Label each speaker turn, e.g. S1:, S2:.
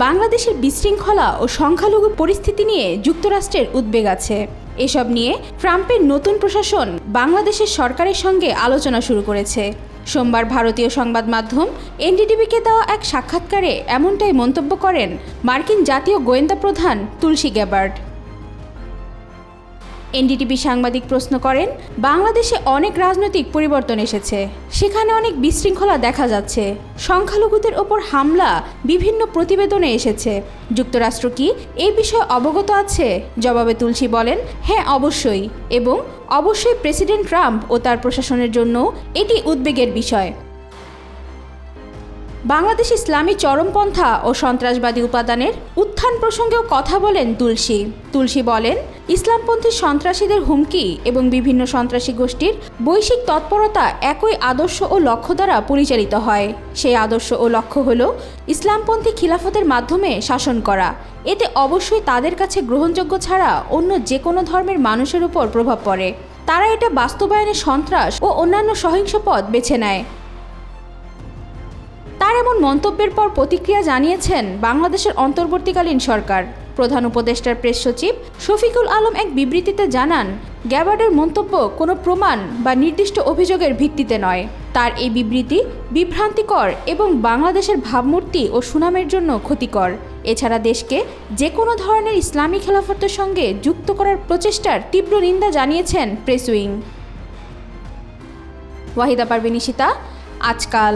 S1: বাংলাদেশের বিশৃঙ্খলা ও সংখ্যালঘু পরিস্থিতি নিয়ে যুক্তরাষ্ট্রের উদ্বেগ আছে। এসব নিয়ে ট্রাম্পের নতুন প্রশাসন বাংলাদেশের সরকারের সঙ্গে আলোচনা শুরু করেছে। সোমবার ভারতীয় সংবাদ মাধ্যম এনডিটিভিকে দেওয়া এক সাক্ষাৎকারে এমনটাই মন্তব্য করেন মার্কিন জাতীয় গোয়েন্দা প্রধান তুলসী গ্যাবার্ড। এনডিটিভি সাংবাদিক প্রশ্ন করেন, বাংলাদেশে অনেক রাজনৈতিক পরিবর্তন এসেছে, সেখানে অনেক বিশৃঙ্খলা দেখা যাচ্ছে, সংখ্যালঘুদের ওপর হামলা বিভিন্ন প্রতিবেদনে এসেছে। যুক্তরাষ্ট্র কি এই বিষয়ে অবগত আছে? জবাবে তুলসী বলেন, হ্যাঁ অবশ্যই, এবং অবশ্যই প্রেসিডেন্ট ট্রাম্প ও তার প্রশাসনের জন্য এটি উদ্বেগের বিষয়। বাংলাদেশ ইসলামী চরমপন্থা ও সন্ত্রাসবাদী উপাদানের উত্থান প্রসঙ্গেও কথা বলেন তুলসী। তুলসী বলেন, ইসলামপন্থী সন্ত্রাসীদের হুমকি এবং বিভিন্ন সন্ত্রাসী গোষ্ঠীর বৈশ্বিক তৎপরতা একই আদর্শ ও লক্ষ্য দ্বারা পরিচালিত হয়। সেই আদর্শ ও লক্ষ্য হল ইসলামপন্থী খিলাফতের মাধ্যমে শাসন করা। এতে অবশ্যই তাদের কাছে গ্রহণযোগ্য ছাড়া অন্য যে কোনো ধর্মের মানুষের উপর প্রভাব পড়ে। তারা এটা বাস্তবায়নে সন্ত্রাস ও অন্যান্য সহিংস পথ বেছে নেয়। তার এমন মন্তব্যের পর প্রতিক্রিয়া জানিয়েছেন বাংলাদেশের অন্তর্বর্তীকালীন সরকার। প্রধান উপদেষ্টার প্রেস সচিব শফিকুল আলম এক বিবৃতিতে জানান, গ্যাবার্ডের মন্তব্য কোনো প্রমাণ বা নির্দিষ্ট অভিযোগের ভিত্তিতে নয়। তার এই বিবৃতি বিভ্রান্তিকর এবং বাংলাদেশের ভাবমূর্তি ও সুনামের জন্য ক্ষতিকর। এছাড়া দেশকে যে কোনো ধরনের ইসলামী খেলাফতের সঙ্গে যুক্ত করার প্রচেষ্টার তীব্র নিন্দা জানিয়েছেন প্রেস উইং। ওয়াহিদা পারভীন ইশিতা, আজকাল।